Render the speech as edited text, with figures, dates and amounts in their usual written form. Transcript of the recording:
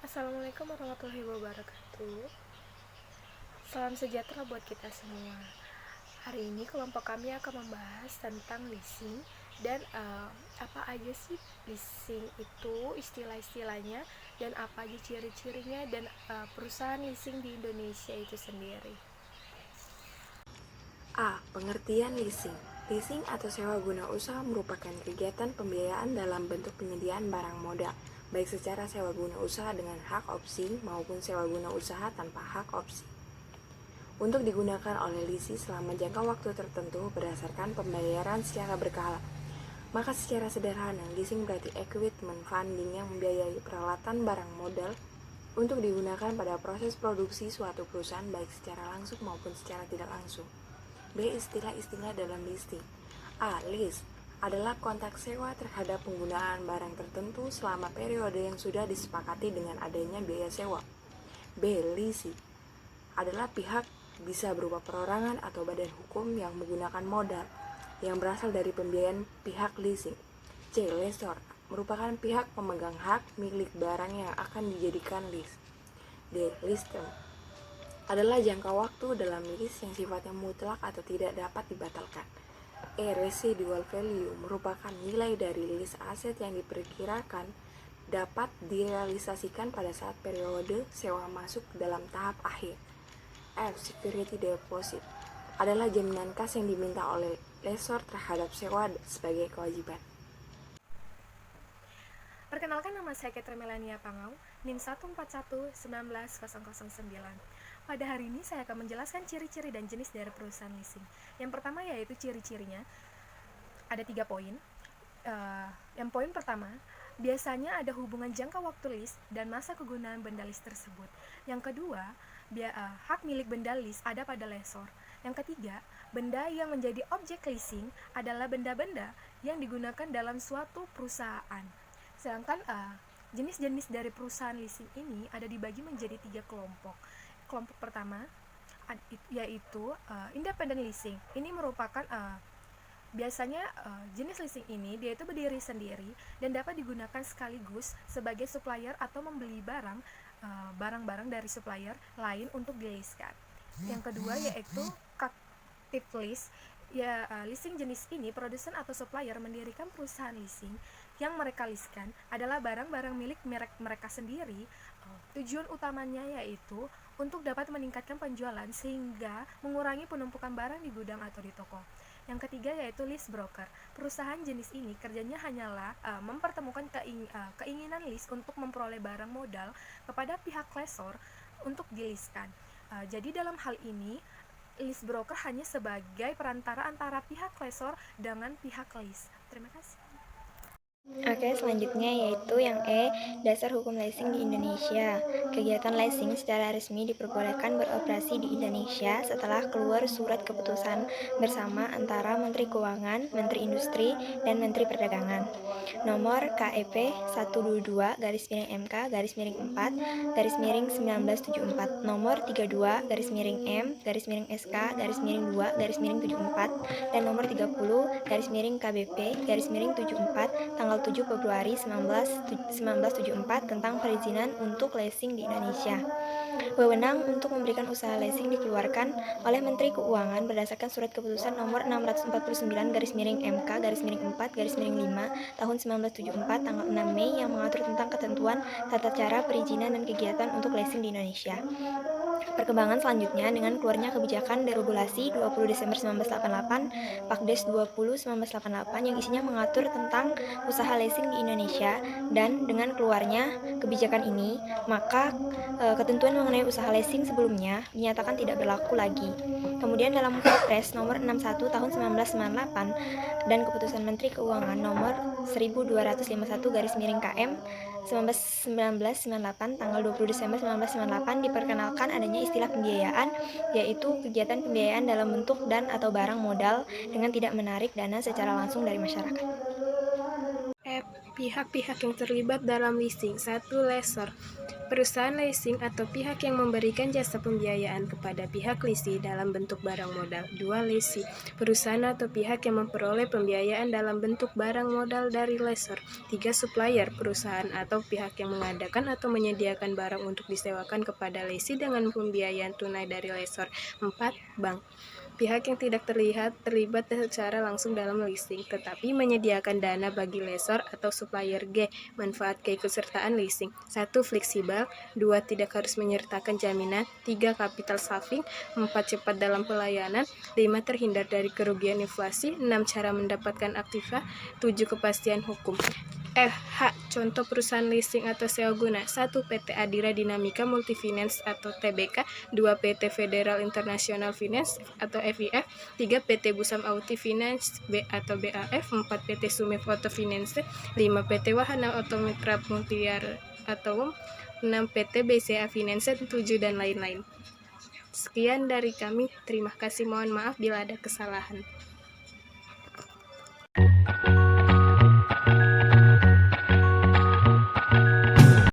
Assalamualaikum warahmatullahi wabarakatuh. Salam sejahtera buat kita semua. Hari ini kelompok kami akan membahas tentang leasing dan apa aja sih leasing itu, istilah-istilahnya, dan apa aja ciri-cirinya dan perusahaan leasing di Indonesia itu sendiri. A. Pengertian leasing. Leasing atau sewa guna usaha merupakan kegiatan pembiayaan dalam bentuk penyediaan barang modal, baik secara sewa guna usaha dengan hak opsi maupun sewa guna usaha tanpa hak opsi. Untuk digunakan oleh lisi selama jangka waktu tertentu berdasarkan pembayaran secara berkala. Maka secara sederhana, leasing berarti equipment funding yang membiayai peralatan barang modal untuk digunakan pada proses produksi suatu perusahaan baik secara langsung maupun secara tidak langsung. B. Istilah-istilah dalam leasing. A. Lease adalah kontrak sewa terhadap penggunaan barang tertentu selama periode yang sudah disepakati dengan adanya biaya sewa. B. Leasing adalah pihak bisa berupa perorangan atau badan hukum yang menggunakan modal yang berasal dari pembiayaan pihak leasing. C. Lessor merupakan pihak pemegang hak milik barang yang akan dijadikan lease. D. Lease term adalah jangka waktu dalam lease yang sifatnya mutlak atau tidak dapat dibatalkan. E. Residual value merupakan nilai dari lease aset yang diperkirakan dapat direalisasikan pada saat periode sewa masuk dalam tahap akhir. F. Security deposit adalah jaminan kas yang diminta oleh lessor terhadap sewa sebagai kewajiban. Perkenalkan, nama saya Ketra Melania Pangau, NIM 141190009. Pada hari ini saya akan menjelaskan ciri-ciri dan jenis dari perusahaan leasing. Yang pertama yaitu ciri-cirinya. Ada 3 poin. Yang poin pertama, biasanya ada hubungan jangka waktu lease dan masa kegunaan benda lease tersebut. Yang kedua, hak milik benda lease ada pada lessor. Yang ketiga, benda yang menjadi objek leasing adalah benda-benda yang digunakan dalam suatu perusahaan. Sedangkan jenis-jenis dari perusahaan leasing ini ada dibagi menjadi 3 kelompok. Kelompok pertama yaitu independent leasing. Ini merupakan biasanya jenis leasing ini dia itu berdiri sendiri dan dapat digunakan sekaligus sebagai supplier atau membeli barang-barang dari supplier lain untuk dileaskan. Yang kedua yaitu captive lease. Leasing jenis ini produsen atau supplier mendirikan perusahaan leasing yang mereka leaskan adalah barang-barang milik mereka sendiri. Tujuan utamanya yaitu untuk dapat meningkatkan penjualan sehingga mengurangi penumpukan barang di gudang atau di toko. Yang ketiga yaitu lease broker. Perusahaan jenis ini kerjanya hanyalah mempertemukan keinginan lease untuk memperoleh barang modal kepada pihak lessor untuk dileaskan. Jadi dalam hal ini lease broker hanya sebagai perantara antara pihak lessor dengan pihak lease. Terima kasih. Oke, selanjutnya yaitu yang E, dasar hukum leasing di Indonesia. Kegiatan leasing secara resmi diperbolehkan beroperasi di Indonesia setelah keluar surat keputusan bersama antara Menteri Keuangan, Menteri Industri, dan Menteri Perdagangan. Nomor KEP 122-4-1974, nomor 32-M-SK-2-74, dan nomor 30-KBP-74 tanggal 7 Februari 1974 tentang perizinan untuk leasing di Indonesia. Wewenang untuk memberikan usaha leasing dikeluarkan oleh Menteri Keuangan berdasarkan surat keputusan nomor 649-MK-4-5 tahun 1974 tanggal 6 Mei yang mengatur tentang ketentuan tata cara perizinan dan kegiatan untuk leasing di Indonesia. Perkembangan selanjutnya dengan keluarnya kebijakan deregulasi 20 Desember 1988, Pakdes 20 1988 yang isinya mengatur tentang usaha leasing di Indonesia, dan dengan keluarnya kebijakan ini, maka ketentuan mengenai usaha leasing sebelumnya dinyatakan tidak berlaku lagi. Kemudian dalam Kepres nomor 61 tahun 1998 dan keputusan Menteri Keuangan nomor 1251/KM 1998 tanggal 20 Desember 1998 diperkenalkan adanya istilah pembiayaan, yaitu kegiatan pembiayaan dalam bentuk dan atau barang modal dengan tidak menarik dana secara langsung dari masyarakat. Pihak-pihak yang terlibat dalam leasing. 1. Lessor. Perusahaan leasing atau pihak yang memberikan jasa pembiayaan kepada pihak lessee dalam bentuk barang modal. 2. Lessee. Perusahaan atau pihak yang memperoleh pembiayaan dalam bentuk barang modal dari lessor. 3. Supplier. Perusahaan atau pihak yang mengadakan atau menyediakan barang untuk disewakan kepada lessee dengan pembiayaan tunai dari lessor. 4. Bank. Pihak yang tidak terlibat secara langsung dalam leasing, tetapi menyediakan dana bagi lessor atau supplier. G. Manfaat keikutsertaan leasing. 1. Fleksibel. 2. Tidak harus menyertakan jaminan. 3. Capital saving. 4. Cepat dalam pelayanan. 5. Terhindar dari kerugian inflasi. 6. Cara mendapatkan aktiva. 7. Kepastian hukum. H. Contoh perusahaan leasing atau sewa guna. 1. PT Adira Dinamika Multifinance atau TBK. 2. PT Federal International Finance atau FIF. 3. PT Busam Auti Finance atau BAF. 4. PT Sumif Auto Finance. 5. PT Wahana Otomitra Multiar atau 6. PT BCA Finance, 7 dan lain-lain. Sekian dari kami. Terima kasih. Mohon maaf bila ada kesalahan.